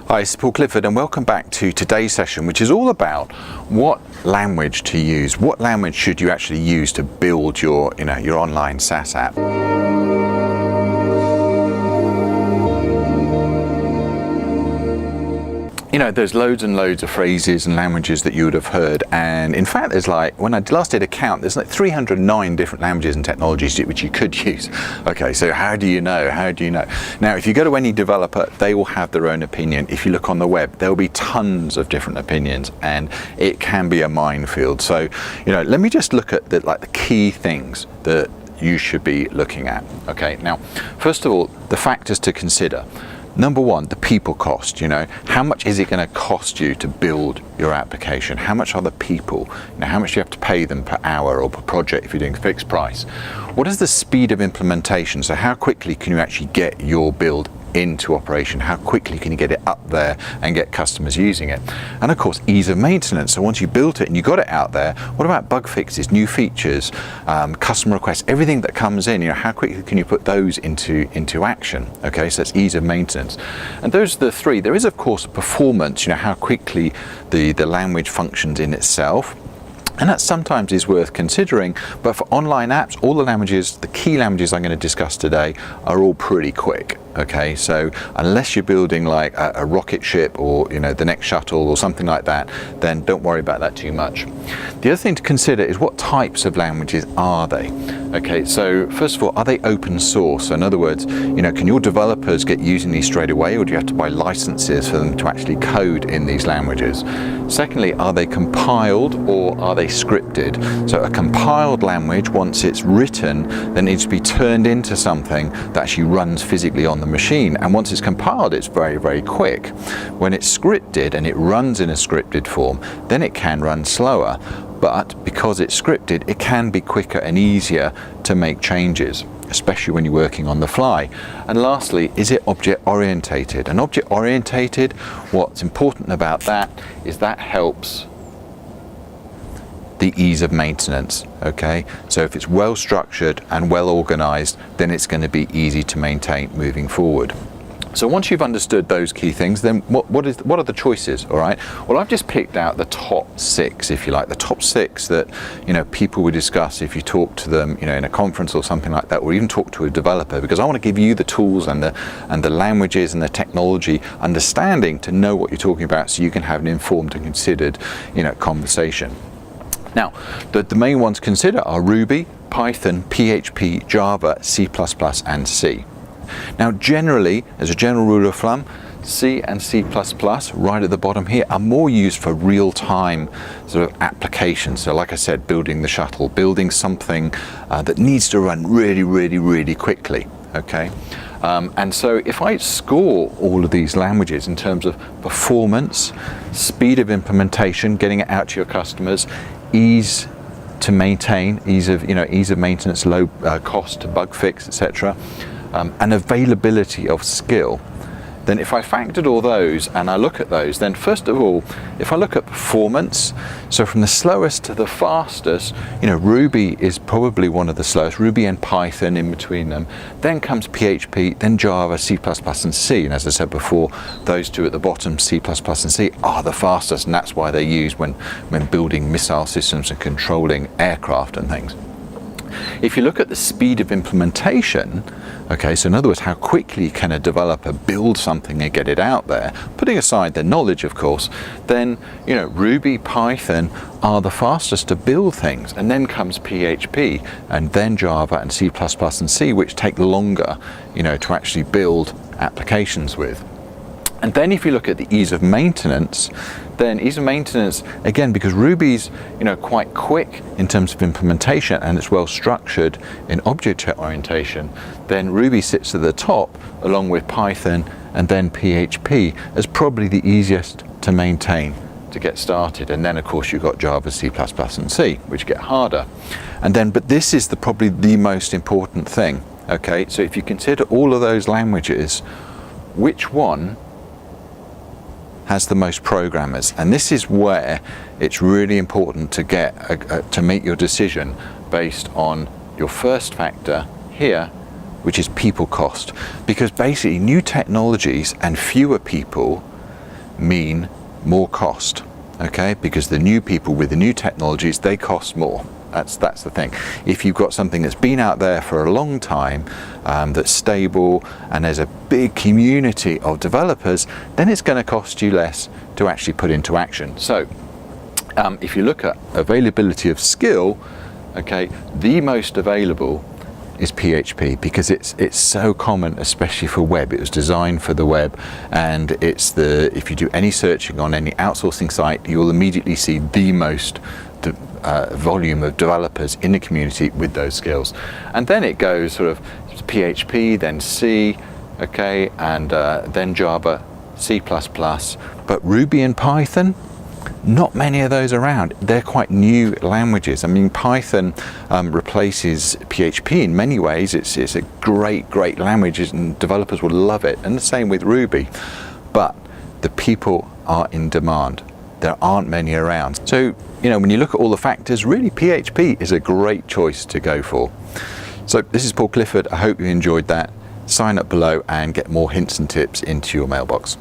Hi, it's Paul Clifford and welcome back to today's session, which is all about what language to use. What language should you actually use to build your online SaaS app? There's loads and loads of phrases and languages that you would have heard, and in fact there's when I last did a count, there's 309 different languages and technologies which you could use. Okay, so how do you know? Now, if you go to any developer, they will have their own opinion. If you look on the web, there will be tons of different opinions, and it can be a minefield. So, let me just look at the key things that you should be looking at. Okay, now, first of all, the factors to consider. Number one, the people cost. How much is it going to cost you to build your application? How much are the people? How much do you have to pay them per hour or per project if you're doing fixed price? What is the speed of implementation? So how quickly can you actually get your build into operation? How quickly can you get it up there and get customers using it? And of course, ease of maintenance. So once you built it and you got it out there, what about bug fixes, new features, customer requests, everything that comes in? How quickly can you put those into action? Okay, so that's ease of maintenance. And those are the three. There is of course performance, how quickly the language functions in itself. And that sometimes is worth considering, but for online apps, all the key languages I'm going to discuss today are all pretty quick. Okay, so unless you're building like a rocket ship or the next shuttle or something like that, then don't worry about that too much. The other thing to consider is what types of languages are they? Okay, so first of all, are they open source? So in other words, can your developers get using these straight away, or do you have to buy licenses for them to actually code in these languages? Secondly, are they compiled or are they scripted? So a compiled language, once it's written, then needs to be turned into something that actually runs physically on the machine, and once it's compiled, it's very, very quick. When it's scripted and it runs in a scripted form, then it can run slower, but because it's scripted, it can be quicker and easier to make changes, especially when you're working on the fly. And lastly, is it object orientated? And object orientated, what's important about that is that helps the ease of maintenance. Okay, so if it's well structured and well organized, then it's going to be easy to maintain moving forward. So once you've understood those key things, then what are the choices? All right, well, I've just picked out the top 6, if you like, the top 6 that people would discuss if you talk to them in a conference or something like that, or even talk to a developer, because I want to give you the tools and the languages and the technology understanding to know what you're talking about, so you can have an informed and considered conversation. Now, the main ones to consider are Ruby, Python, PHP, Java, C++, and C. Now, generally, as a general rule of thumb, C and C++, right at the bottom here, are more used for real-time sort of applications. So like I said, building the shuttle, building something that needs to run really, really, really quickly. Okay, and so if I score all of these languages in terms of performance, speed of implementation, getting it out to your customers, ease to maintain, ease of maintenance, low cost to bug fix, etc., and availability of skill, then if I factored all those and I look at those, then first of all, if I look at performance, so from the slowest to the fastest, Ruby is probably one of the slowest, Ruby and Python in between them, then comes PHP, then Java, C++, and C, and as I said before, those two at the bottom, C++ and C, are the fastest, and that's why they're used when building missile systems and controlling aircraft and things. If you look at the speed of implementation, okay, so in other words, how quickly can a developer build something and get it out there, putting aside their knowledge, of course, then, Ruby, Python are the fastest to build things, and then comes PHP, and then Java and C++ and C, which take longer, to actually build applications with. And then if you look at the ease of maintenance, then ease of maintenance, again, because Ruby's quite quick in terms of implementation and it's well structured in object orientation, then Ruby sits at the top along with Python and then PHP as probably the easiest to maintain to get started. And then of course you've got Java, C++, and C, which get harder. And then, but this is probably the most important thing. Okay, so if you consider all of those languages, which one has the most programmers? And this is where it's really important to to make your decision based on your first factor here, which is people cost, because basically new technologies and fewer people mean more cost, okay? Because the new people with the new technologies, they cost more. That's the thing. If you've got something that's been out there for a long time, that's stable, and there's a big community of developers, then it's going to cost you less to actually put into action. So if you look at availability of skill, okay, the most available is PHP, because it's so common, especially for web. It was designed for the web, and if you do any searching on any outsourcing site, you will immediately see the most volume of developers in the community with those skills. And then it goes sort of PHP, then C, okay, and then Java, C++, but Ruby and Python, not many of those around. They're quite new languages. I mean, Python replaces PHP in many ways. It's a great language, and developers will love it, and the same with Ruby. But the people are in demand. There aren't many around. So, you know, when you look at all the factors, really PHP is a great choice to go for. So this is Paul Clifford. I hope you enjoyed that. Sign up below and get more hints and tips into your mailbox.